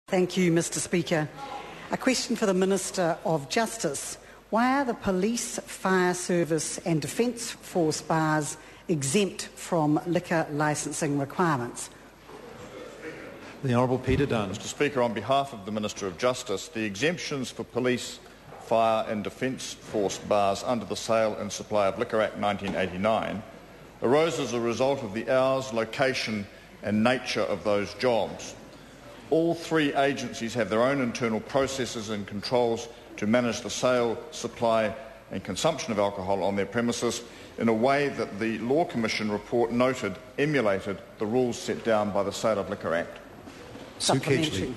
Thank you, Mr Speaker. A question for the Minister of Justice. Why are the police, fire service and defence force bars exempt from liquor licensing requirements? The Honourable Peter Dunn. Mr Speaker, on behalf of the Minister of Justice, the exemptions for police, fire and defence force bars under the Sale and Supply of Liquor Act 1989 arose as a result of the hours, location and nature of those jobs. All three agencies have their own internal processes and controls to manage the sale, supply and consumption of alcohol on their premises in a way that the Law Commission report noted emulated the rules set down by the Sale of Liquor Act. Supplementary.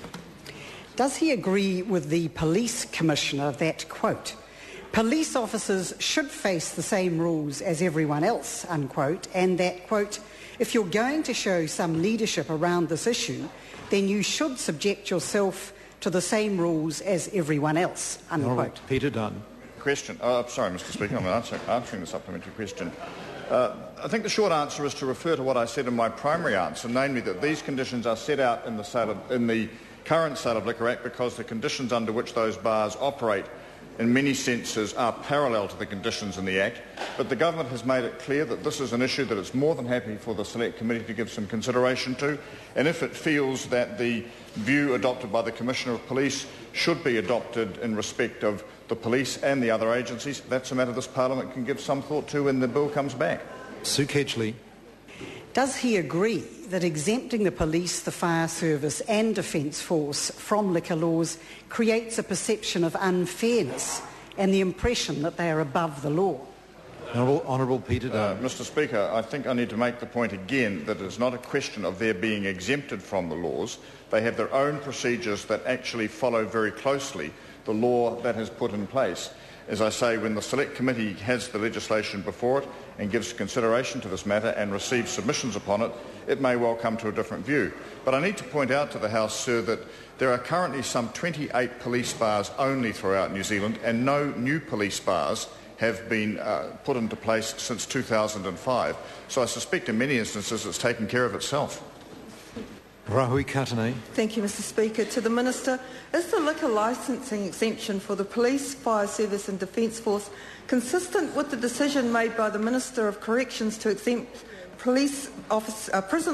Does he agree with the Police Commissioner that, quote, police officers should face the same rules as everyone else, unquote, and that, quote, if you're going to show some leadership around this issue, then you should subject yourself to the same rules as everyone else, unquote. Peter Dunn. Question. Sorry, Mr Speaker, I'm answering the supplementary question. I think the short answer is to refer to what I said in my primary answer, namely that these conditions are set out in the current Sale of Liquor Act because the conditions under which those bars operate in many senses are parallel to the conditions in the Act, but the Government has made it clear that this is an issue that it's more than happy for the Select Committee to give some consideration to, and if it feels that the view adopted by the Commissioner of Police should be adopted in respect of the police and the other agencies, that's a matter this Parliament can give some thought to when the bill comes back. Sue Kedgley. Does he agree that exempting the police, the fire service and defence force from liquor laws creates a perception of unfairness and the impression that they are above the law? Honourable Peter Dunn. Mr Speaker, I think I need to make the point again that it's not a question of their being exempted from the laws. They have their own procedures that actually follow very closely the law that is put in place. As I say, when the Select Committee has the legislation before it and gives consideration to this matter and receives submissions upon it, it may well come to a different view. But I need to point out to the House, sir, that there are currently some 28 police bars only throughout New Zealand, and no new police bars have been put into place since 2005. So I suspect in many instances it's taken care of itself. Rahui Katane. Thank you, Mr Speaker. To the Minister, is the liquor licensing exemption for the police, fire service and defence force consistent with the decision made by the Minister of Corrections to exempt prison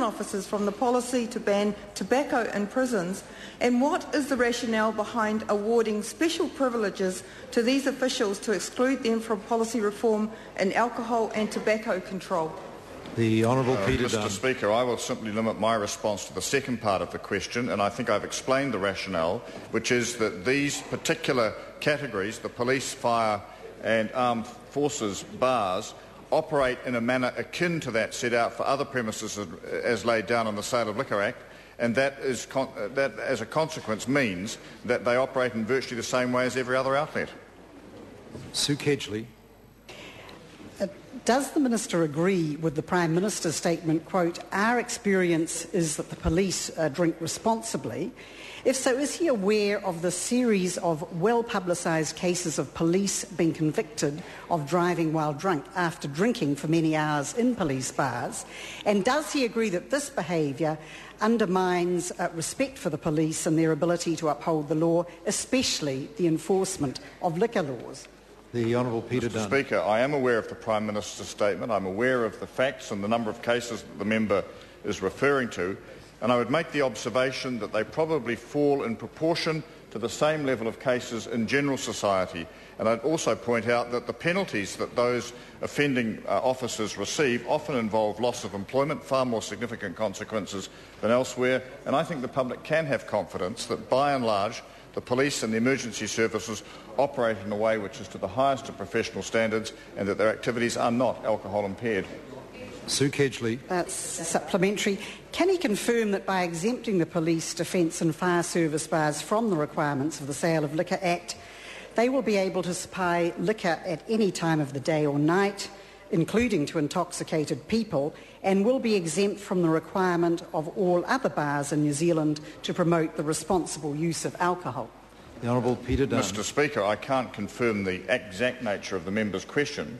officers from the policy to ban tobacco in prisons? And what is the rationale behind awarding special privileges to these officials to exclude them from policy reform in alcohol and tobacco control? The Honourable Peter Mr. Dunn. Speaker, I will simply limit my response to the second part of the question, and I think I've explained the rationale, which is that these particular categories, the police, fire and armed forces bars, operate in a manner akin to that set out for other premises as laid down in the Sale of Liquor Act, and that as a consequence means that they operate in virtually the same way as every other outlet. Sue Kedgley. Does the Minister agree with the Prime Minister's statement, quote, our experience is that the police drink responsibly? If so, is he aware of the series of well-publicised cases of police being convicted of driving while drunk after drinking for many hours in police bars? And does he agree that this behaviour undermines respect for the police and their ability to uphold the law, especially the enforcement of liquor laws? The Honourable Peter Dunn. Mr. Speaker, I am aware of the Prime Minister's statement. I'm aware of the facts and the number of cases that the member is referring to, and I would make the observation that they probably fall in proportion to the same level of cases in general society. And I'd also point out that the penalties that those offending officers receive often involve loss of employment, far more significant consequences than elsewhere, and I think the public can have confidence that, by and large, the police and the emergency services operate in a way which is to the highest of professional standards and that their activities are not alcohol impaired. Sue Kedgley. That's supplementary. Can he confirm that by exempting the police, defence and fire service bars from the requirements of the Sale of Liquor Act, they will be able to supply liquor at any time of the day or night, including to intoxicated people, and will be exempt from the requirement of all other bars in New Zealand to promote the responsible use of alcohol? The Honourable Peter Dunn. Mr. Speaker, I can't confirm the exact nature of the member's question,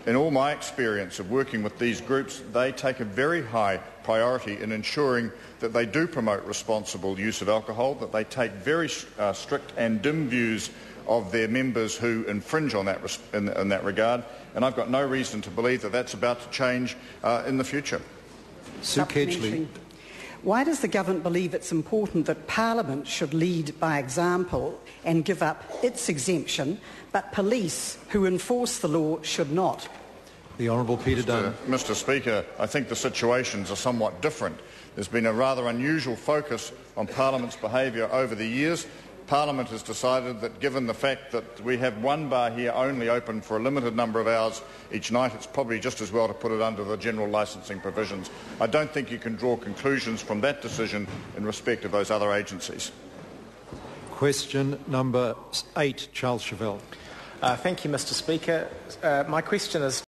In all my experience of working with these groups, they take a very high priority in ensuring that they do promote responsible use of alcohol, that they take very strict and dim views of their members who infringe on that in that regard, and I've got no reason to believe that that's about to change in the future. Sue Kedgley. Why does the government believe it's important that Parliament should lead by example and give up its exemption, but police who enforce the law should not? The Honourable Peter Dunn. Mr. Speaker, I think the situations are somewhat different. There's been a rather unusual focus on Parliament's behaviour over the years. Parliament has decided that given the fact that we have one bar here only open for a limited number of hours each night, it's probably just as well to put it under the general licensing provisions. I don't think you can draw conclusions from that decision in respect of those other agencies. Question number 8, Charles Chauvel. Thank you, Mr. Speaker. My question is